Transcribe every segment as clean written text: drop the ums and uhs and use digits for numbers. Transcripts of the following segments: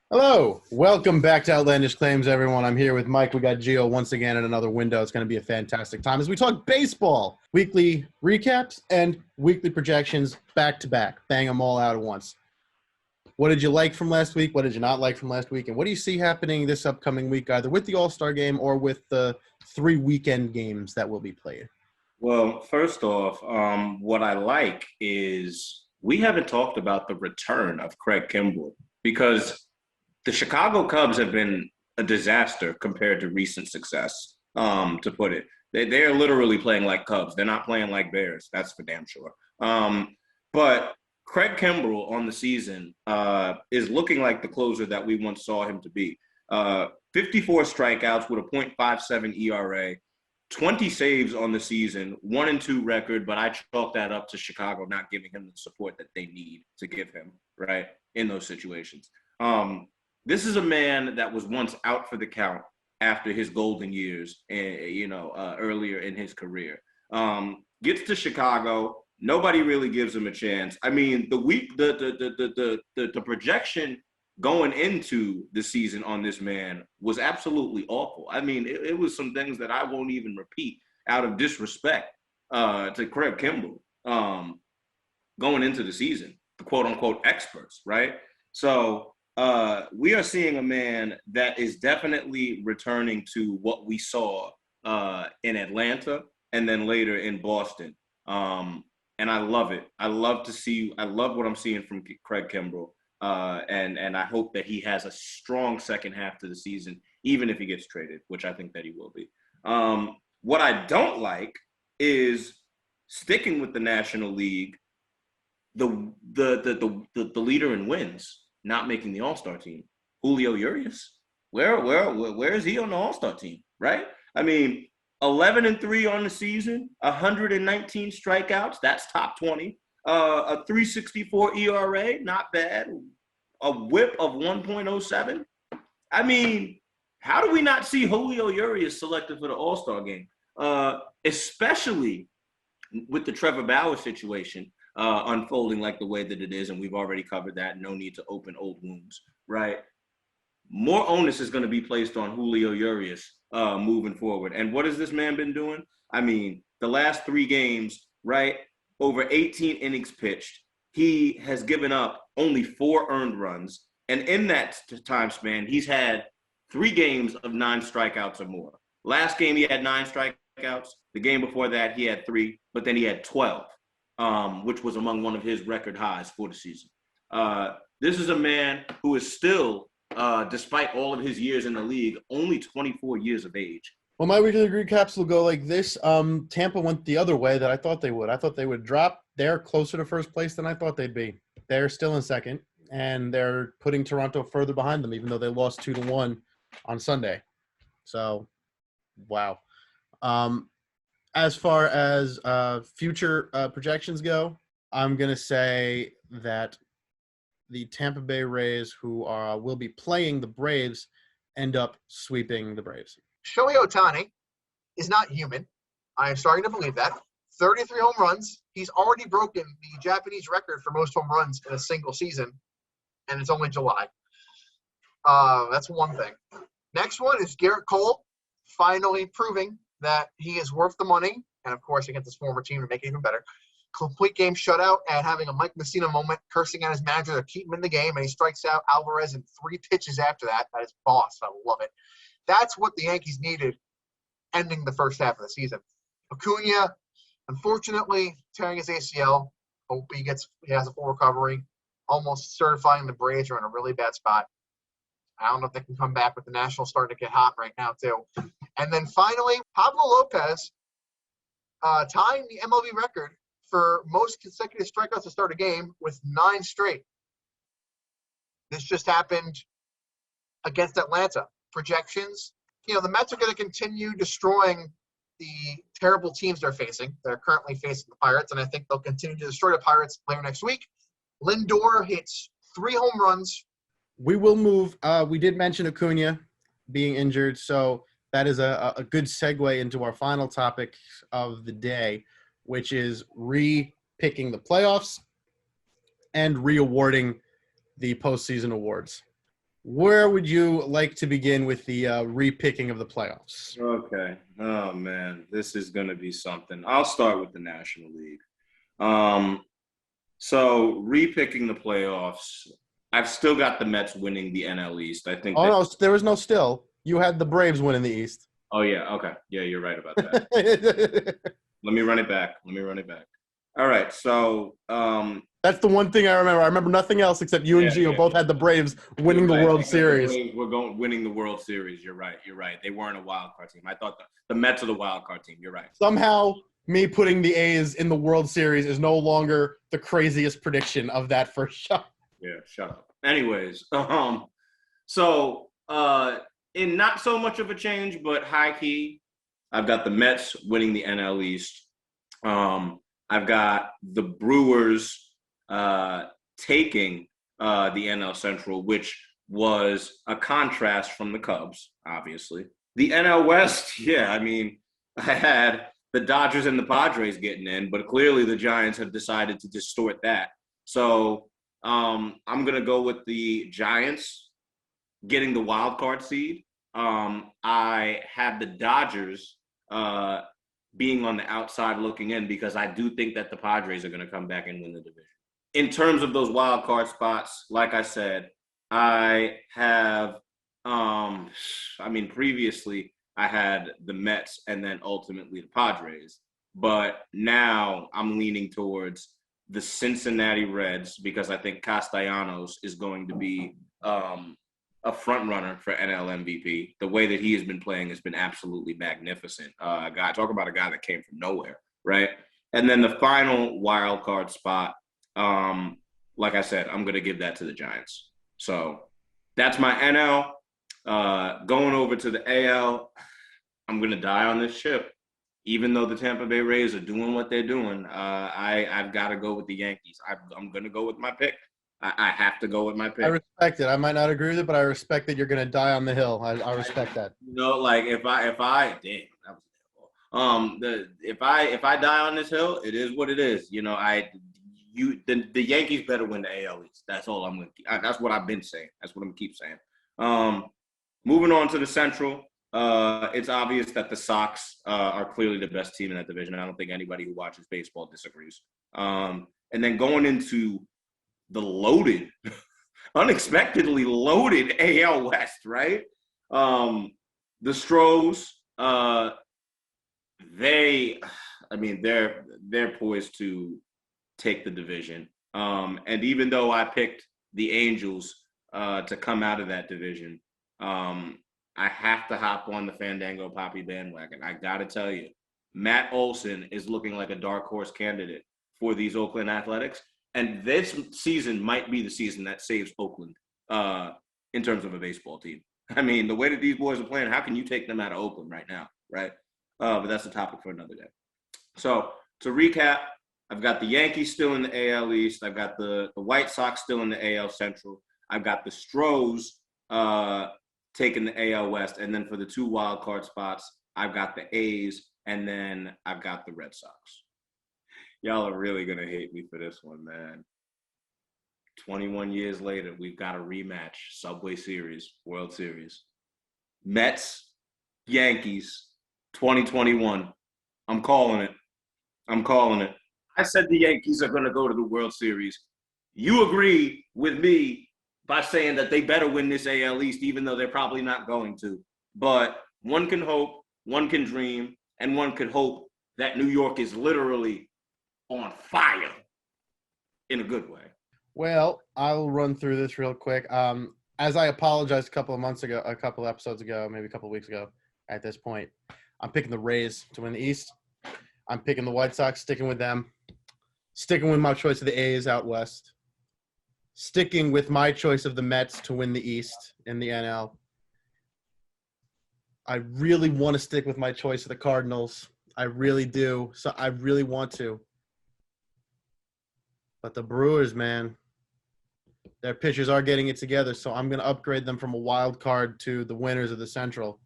Hello, welcome back to Outlandish Claims, everyone. I'm here with Mike. We got Gio once again in another window. It's going to be a fantastic time as we talk baseball, weekly recaps, and weekly projections back to back. Bang them all out at once. What did you like from last week? What did you not like from last week? And what do you see happening this upcoming week, either with the All-Star game or with the 3 weekend games that will be played? Well, first off, what I like is we haven't talked about the return of Craig Kimbrell because the Chicago Cubs have been a disaster compared to recent success, to put it. They're literally playing like Cubs. They're not playing like Bears. That's for damn sure. But Craig Kimbrell on the season is looking like the closer that we once saw him to be. 54 strikeouts with a .57 ERA. 20 saves on the season, 1-2 record, but I chalk that up to Chicago not giving him the support that they need to give him, right, in those situations. This is a man that was once out for the count after his golden years, earlier in his career. Gets to Chicago, nobody really gives him a chance. I mean, the projection going into the season on this man was absolutely awful. I mean, it was some things that I won't even repeat out of disrespect to Craig Kimbrell going into the season, the quote unquote experts, right? So we are seeing a man that is definitely returning to what we saw in Atlanta and then later in Boston. And I love it. I love what I'm seeing from Craig Kimbrell. And I hope that he has a strong second half to the season, even if he gets traded, which I think that he will be. What I don't like is sticking with the National League, the leader in wins, not making the All-Star team. Julio Urias, where is he on the All-Star team? Right? I mean, 11-3 on the season, 119 strikeouts. That's top 20. A 3.64 ERA, not bad. A whip of 1.07. I mean, how do we not see Julio Urias selected for the All-Star game? Especially with the Trevor Bauer situation unfolding like the way that it is, and we've already covered that. No need to open old wounds, right? More onus is going to be placed on Julio Urias moving forward. And what has this man been doing? I mean, the last 3 games, right? Over 18 innings pitched. He has given up only 4 earned runs. And in that time span, he's had 3 games of 9 strikeouts or more. Last game, he had 9 strikeouts. The game before that, he had 3, but then he had 12, which was among one of his record highs for the season. This is a man who is still, despite all of his years in the league, only 24 years of age. Well, my weekly recaps will go like this. Tampa went the other way that I thought they would. I thought they would drop. They're closer to first place than I thought they'd be. They're still in second, and they're putting Toronto further behind them, even though they lost 2-1 on Sunday. So, wow. As far as future projections go, I'm going to say that the Tampa Bay Rays, who will be playing the Braves, end up sweeping the Braves. Shohei Ohtani is not human. I am starting to believe that. 33 home runs. He's already broken the Japanese record for most home runs in a single season, and it's only July. That's one thing. Next one is Garrett Cole finally proving that he is worth the money, and of course against his former team to make it even better. Complete game shutout and having a Mike Messina moment, cursing at his manager to keep him in the game, and he strikes out Alvarez in 3 pitches after that. That is boss. I love it. That's what the Yankees needed ending the first half of the season. Acuna, unfortunately, tearing his ACL. Hope he has a full recovery. Almost certifying the Braves are in a really bad spot. I don't know if they can come back with the Nationals starting to get hot right now, too. And then finally, Pablo Lopez tying the MLB record for most consecutive strikeouts to start a game with 9 straight. This just happened against Atlanta. Projections, the Mets are going to continue destroying the terrible teams they're facing. They're currently facing the Pirates, and I think they'll continue to destroy the Pirates later next week. Lindor hits 3 home runs. We will move. We did mention Acuna being injured, so that is a good segue into our final topic of the day, which is re-picking the playoffs and re-awarding the postseason awards. Where would you like to begin with the repicking of the playoffs? Okay. Oh man, this is gonna be something. I'll start with the National League. So repicking the playoffs, I've still got the Mets winning the NL East. I think. Oh no, there was no still. You had the Braves winning the East. Oh yeah. Okay. Yeah, you're right about that. Let me run it back. All right. So That's the one thing I remember. I remember nothing else except you and Gio both had the Braves winning the World Series. We're winning the World Series. You're right. They weren't a wild card team. I thought the Mets are the wild card team. You're right. Somehow, me putting the A's in the World Series is no longer the craziest prediction of that first shot. Yeah, shut up. Anyways, so in not so much of a change, but high key, I've got the Mets winning the NL East. I've got the Brewers taking the NL Central, which was a contrast from the Cubs, obviously. The NL West, yeah, I mean, I had the Dodgers and the Padres getting in, but clearly the Giants have decided to distort that. So I'm going to go with the Giants getting the wild card seed. I have the Dodgers being on the outside looking in because I do think that the Padres are going to come back and win the division. In terms of those wild card spots, like I said, I have, previously I had the Mets and then ultimately the Padres, but now I'm leaning towards the Cincinnati Reds because I think Castellanos is going to be a front runner for NL MVP. The way that he has been playing has been absolutely magnificent. Talk about a guy that came from nowhere, right? And then the final wild card spot, like I said, I'm going to give that to the Giants. So that's my NL. Going over to the AL, I'm going to die on this ship. Even though the Tampa Bay Rays are doing what they're doing, I've got to go with the Yankees. I'm going to go with my pick. I have to go with my pick. I respect it. I might not agree with it, but I respect that you're going to die on the hill. I respect that. Like if I damn, that was if I die on this hill, it is what it is. The Yankees better win the AL East. That's all I'm going to. That's what I've been saying. That's what I'm going to keep saying. Moving on to the Central, it's obvious that the Sox are clearly the best team in that division. I don't think anybody who watches baseball disagrees. And then going into the loaded, unexpectedly loaded AL West, right? The Stros, they're poised to take the division. And even though I picked the Angels to come out of that division, I have to hop on the Fandango Poppy bandwagon. I got to tell you, Matt Olson is looking like a dark horse candidate for these Oakland Athletics. And this season might be the season that saves Oakland in terms of a baseball team. I mean, the way that these boys are playing, how can you take them out of Oakland right now, right? But that's a topic for another day. So to recap, I've got the Yankees still in the AL East. I've got the White Sox still in the AL Central. I've got the Stros taking the AL West. And then for the two wild card spots, I've got the A's, and then I've got the Red Sox. Y'all are really going to hate me for this one, man. 21 years later, we've got a rematch, Subway Series, World Series. Mets, Yankees, 2021. I'm calling it. I said the Yankees are going to go to the World Series. You agree with me by saying that they better win this AL East, even though they're probably not going to. But one can hope, one can dream, and one could hope that New York is literally on fire in a good way. Well, I'll run through this real quick. As I apologized a couple episodes ago, maybe a couple of weeks ago at this point, I'm picking the Rays to win the East. I'm picking the White Sox, sticking with them. Sticking with my choice of the A's out west. Sticking with my choice of the Mets to win the East in the NL. I really want to stick with my choice of the Cardinals. I really do. So I really want to. But the Brewers, man, their pitchers are getting it together, so I'm going to upgrade them from a wild card to the winners of the Central.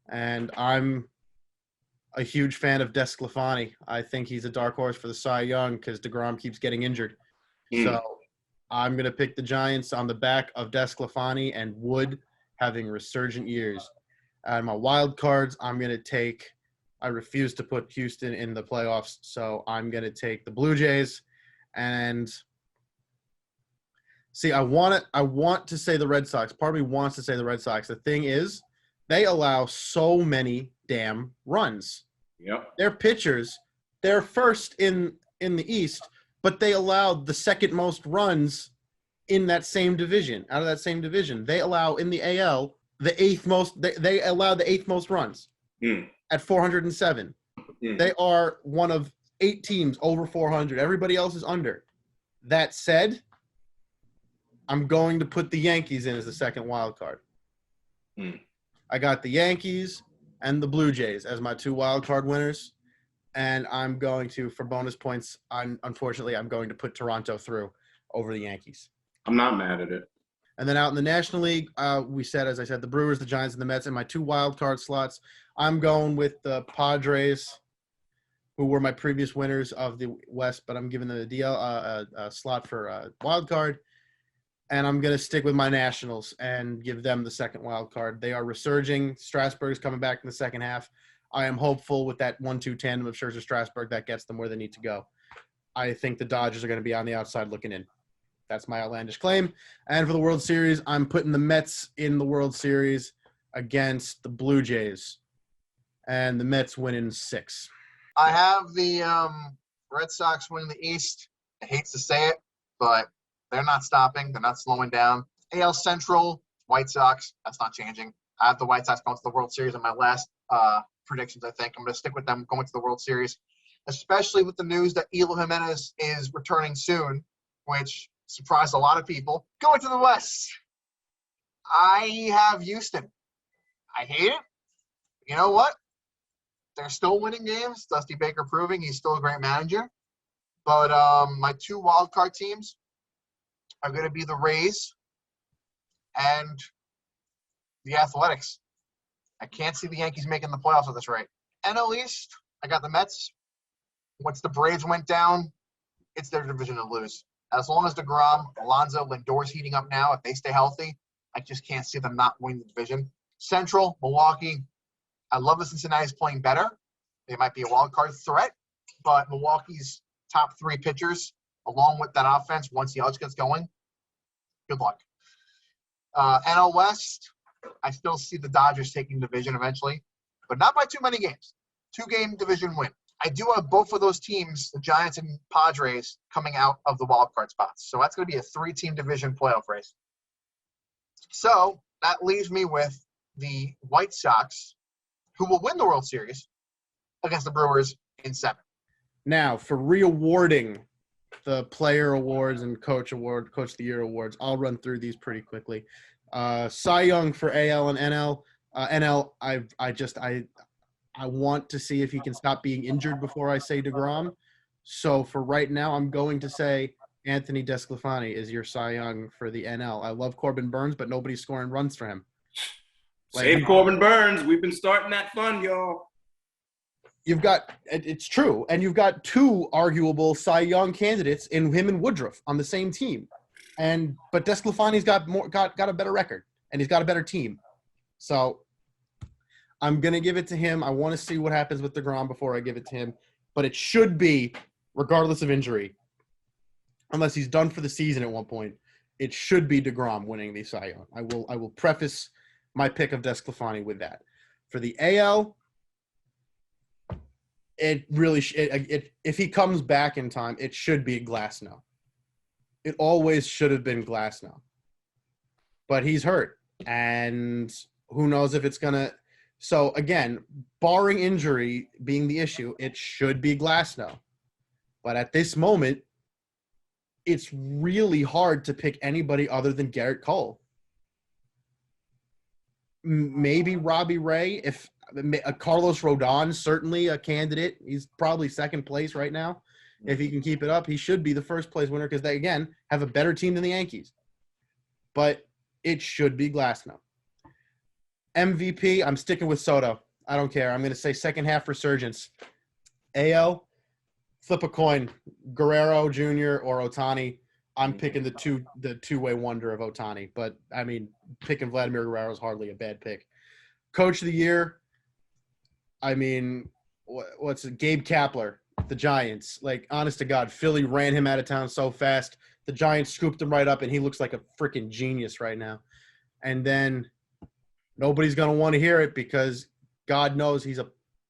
And I'm a huge fan of DeSclafani. I think he's a dark horse for the Cy Young because DeGrom keeps getting injured. So I'm going to pick the Giants on the back of Desclafani and Wood having resurgent years. And my wild cards, I'm going to take – I refuse to put Houston in the playoffs, so I'm going to take the Blue Jays. And see, I want to say the Red Sox. Part of me wants to say the Red Sox. The thing is, they allow so many damn runs. Yep. Their pitchers, they're first in the East, but they allowed the second most runs in that same division, out of that same division. They allow in the AL the eighth most. They allow the eighth most runs at 407. They are one of 8 teams over 400. Everybody else is under. That said, I'm going to put the Yankees in as the second wild card. I got the Yankees and the Blue Jays as my 2 wild card winners. And I'm going to, for bonus points, unfortunately, I'm going to put Toronto through over the Yankees. I'm not mad at it. And then out in the National League, we said, as I said, the Brewers, the Giants, and the Mets. And my 2 wild card slots, I'm going with the Padres, who were my previous winners of the West, but I'm giving them a DL slot for wild card. And I'm going to stick with my Nationals and give them the second wild card. They are resurging. Strasburg's coming back in the second half. I am hopeful with that 1-2 tandem of Scherzer Strasburg that gets them where they need to go. I think the Dodgers are going to be on the outside looking in. That's my outlandish claim. And for the World Series, I'm putting the Mets in the World Series against the Blue Jays. And the Mets win in 6. I have the Red Sox winning the East. I hate to say it, but they're not stopping. They're not slowing down. AL Central, White Sox. That's not changing. I have the White Sox going to the World Series in my last predictions, I think. I'm going to stick with them going to the World Series, especially with the news that Eloy Jimenez is returning soon, which surprised a lot of people. Going to the West, I have Houston. I hate it. You know what? They're still winning games. Dusty Baker proving he's still a great manager. But my 2 wildcard teams are going to be the Rays and the Athletics. I can't see the Yankees making the playoffs at this rate. NL East, I got the Mets. Once the Braves went down, it's their division to lose. As long as DeGrom, Alonso, Lindor's heating up now, if they stay healthy, I just can't see them not winning the division. Central, Milwaukee, I love that Cincinnati's playing better. They might be a wild card threat, but Milwaukee's top 3 pitchers, along with that offense, once Yelich gets going, good luck. NL West, I still see the Dodgers taking division eventually, but not by too many games. 2-game division win. I do have both of those teams, the Giants and Padres, coming out of the wild card spots. So that's going to be a 3-team division playoff race. So that leaves me with the White Sox, who will win the World Series against the Brewers in 7. Now, for re-awarding the player awards and coach of the year awards, I'll run through these pretty quickly. Cy Young for AL and NL. NL, I want to see if he can stop being injured before I say DeGrom. So for right now, I'm going to say Anthony Desclafani is your Cy Young for the NL. I love Corbin Burns, but nobody's scoring runs for him. Save Corbin Burns. We've been starting that fun, y'all. You've got – it's true. And you've got 2 arguable Cy Young candidates in him and Woodruff on the same team. But Desclafani's got a better record, and he's got a better team. So I'm going to give it to him. I want to see what happens with DeGrom before I give it to him. But it should be, regardless of injury, unless he's done for the season at one point, it should be DeGrom winning the Cy Young. I will preface my pick of Desclafani with that. For the AL, it really if he comes back in time, it should be Glasnow. It always should have been Glasnow. But he's hurt, and who knows if it's going to – so, again, barring injury being the issue, it should be Glasnow. But at this moment, it's really hard to pick anybody other than Garrett Cole. Maybe Robbie Ray, if Carlos Rodon, certainly a candidate. He's probably second place right now. If he can keep it up, he should be the first place winner because they, again, have a better team than the Yankees. But it should be Glasnow. MVP, I'm sticking with Soto. I don't care. I'm going to say second half resurgence. AL, flip a coin. Guerrero Jr. or Ohtani. I'm picking the two-way wonder of Ohtani. But, I mean, picking Vladimir Guerrero is hardly a bad pick. Coach of the year, I mean, what's it? Gabe Kapler, the Giants. Like, honest to God, Philly ran him out of town so fast. The Giants scooped him right up, and he looks like a freaking genius right now. And then nobody's going to want to hear it because God knows he's a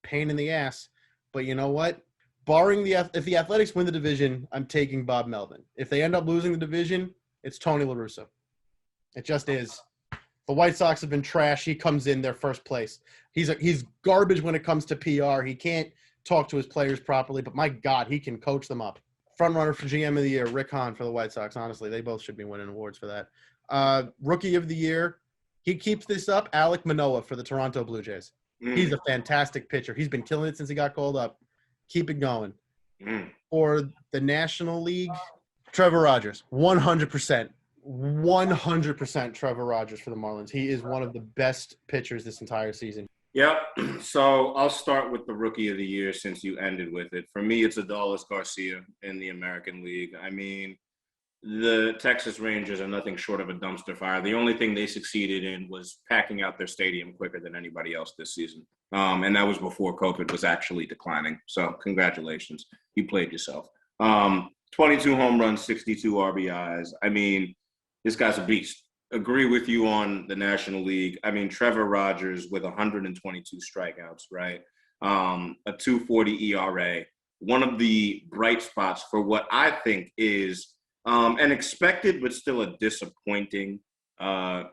pain in the ass. But you know what? Barring if the Athletics win the division, I'm taking Bob Melvin. If they end up losing the division, it's Tony La Russa. It just is. The White Sox have been trash. He comes in their first place. He's garbage when it comes to PR. He can't talk to his players properly, but my God, he can coach them up. Front runner for GM of the year, Rick Hahn for the White Sox. Honestly, they both should be winning awards for that. Rookie of the year, he keeps this up. Alek Manoah for the Toronto Blue Jays. He's a fantastic pitcher. He's been killing it since he got called up. Keep it going. For the National League, Trevor Rogers, 100%. 100% Trevor Rogers for the Marlins. He is one of the best pitchers this entire season. Yep. So I'll start with the Rookie of the Year since you ended with it. For me, it's Adolis Garcia in the American League. I mean, the Texas Rangers are nothing short of a dumpster fire. The only thing they succeeded in was packing out their stadium quicker than anybody else this season. And that was before COVID was actually declining. So congratulations. You played yourself. 22 home runs, 62 RBIs. I mean, this guy's a beast. Agree with you on the National League. I mean, Trevor Rogers with 122 strikeouts, right? A 2.40 ERA. One of the bright spots for what I think is an expected but still a disappointing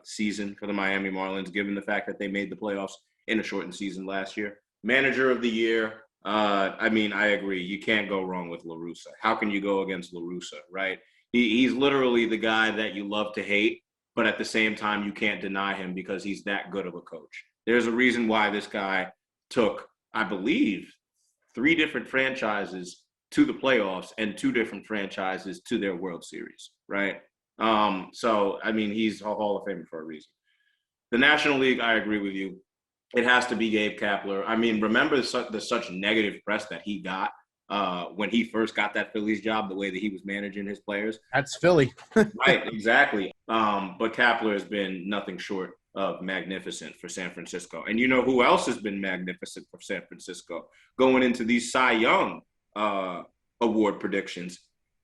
season for the Miami Marlins, given the fact that they made the playoffs in a shortened season last year. Manager of the year, I mean, I agree. You can't go wrong with La Russa. How can you go against La Russa, right? He's literally the guy that you love to hate, but at the same time, you can't deny him because he's that good of a coach. There's a reason why this guy took, I believe, 3 different franchises to the playoffs and 2 different franchises to their World Series, right? So, I mean, he's a Hall of Famer for a reason. The National League, I agree with you. It has to be Gabe Kapler. I mean, remember the such negative press that he got when he first got that Phillies job, the way that he was managing his players. That's Philly. Right, exactly. But Kapler has been nothing short of magnificent for San Francisco. And you know who else has been magnificent for San Francisco going into these Cy Young award predictions?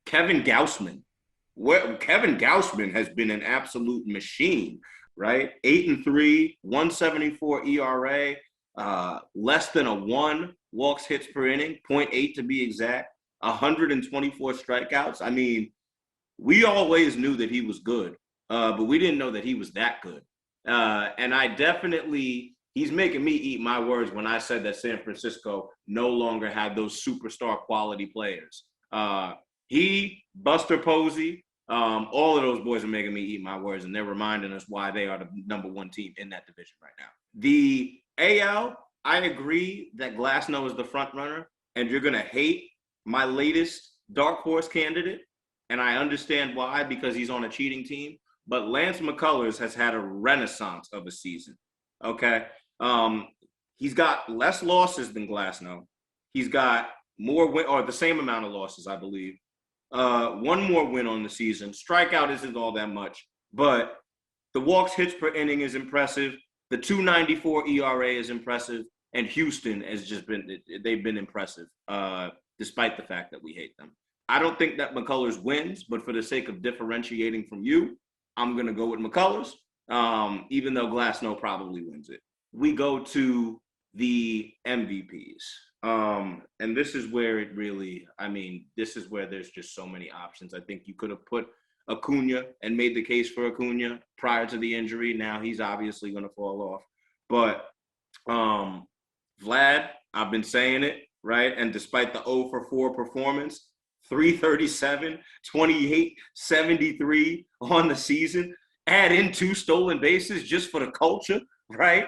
Kevin Gausman. Kevin Gausman has been an absolute machine, right? 8-3, 174 ERA, less than a 1 walks hits per inning, 0.8 to be exact, 124 strikeouts. I mean, we always knew that he was good, but we didn't know that he was that good. And he's making me eat my words when I said that San Francisco no longer had those superstar quality players. Buster Posey, all of those boys are making me eat my words, and they're reminding us why they are the number 1 team in that division right now. The AL, I agree that Glasnow is the front runner, and you're going to hate my latest dark horse candidate, and I understand why, because he's on a cheating team. But Lance McCullers has had a renaissance of a season, okay? He's got less losses than Glasnow. He's got more or the same amount of losses, I believe. 1 more win on the season. Strikeout isn't all that much, but the walks hits per inning is impressive. The 2.94 ERA is impressive, and Houston has they've been impressive, despite the fact that we hate them. I don't think that McCullers wins, but for the sake of differentiating from you, I'm going to go with McCullers, even though Glasnow probably wins it. We go to the MVPs. And this is where this is where there's just so many options. I think you could have put Acuna and made the case for Acuna prior to the injury. Now he's obviously going to fall off. But Vlad, I've been saying it, right? And despite the 0 for 4 performance, 337, 28, 73 on the season, add in 2 stolen bases just for the culture, right?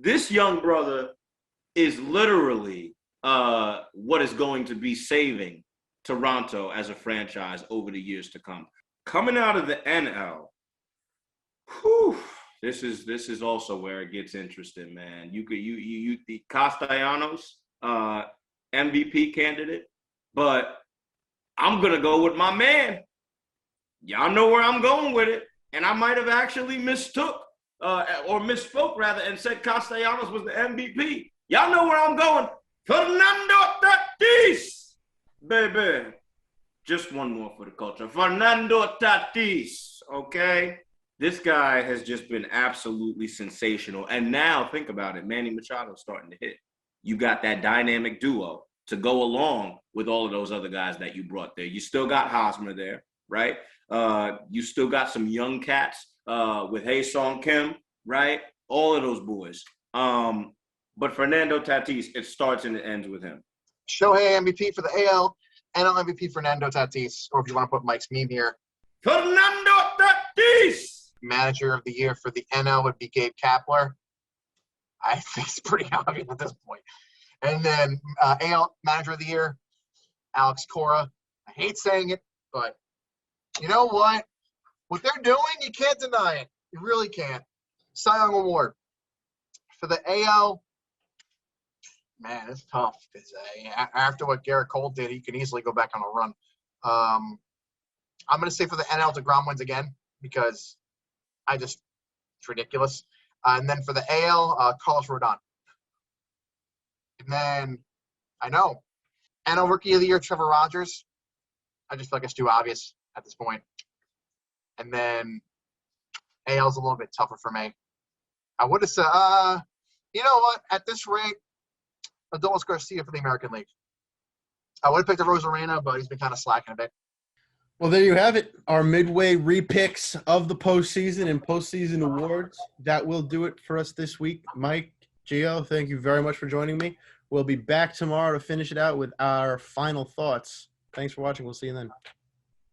This young brother is literally what is going to be saving Toronto as a franchise over the years to come. Coming out of the NL, this is also where it gets interesting, man. You the Castellanos MVP candidate, but I'm gonna go with my man Y'all know where I'm going with it. And I might have actually mistook or misspoke, rather, and said Castellanos was the MVP. Y'all know where I'm going. Fernando Tatis, baby. Just one more for the culture. Fernando Tatis, okay? This guy has just been absolutely sensational. And now, think about it. Manny Machado's starting to hit. You got that dynamic duo to go along with all of those other guys that you brought there. You still got Hosmer there, right? You still got some young cats with Hae-Sung Kim, right? All of those boys. But Fernando Tatis, it starts and it ends with him. Shohei MVP for the AL, NL MVP Fernando Tatis, or if you want to put Mike's meme here, Fernando Tatis! Manager of the year for the NL would be Gabe Kapler. I think it's pretty obvious at this point. And then AL Manager of the Year, Alex Cora. I hate saying it, but you know what? What they're doing, you can't deny it. You really can't. Cy Young Award. For the AL, man, it's tough. Because after what Garrett Cole did, he can easily go back on a run. I'm going to say for the NL, DeGrom wins again because it's ridiculous. And then for the AL, Carlos Rodon. And then, I know, NL Rookie of the Year, Trevor Rogers. I just feel like it's too obvious at this point. And then AL's a little bit tougher for me. I would have said, you know what? At this rate, Adolis Garcia for the American League. I would have picked a Rosarena, but he's been kind of slacking a bit. Well, there you have it. Our midway repicks of the postseason and postseason awards. That will do it for us this week. Mike, Gio, thank you very much for joining me. We'll be back tomorrow to finish it out with our final thoughts. Thanks for watching. We'll see you then.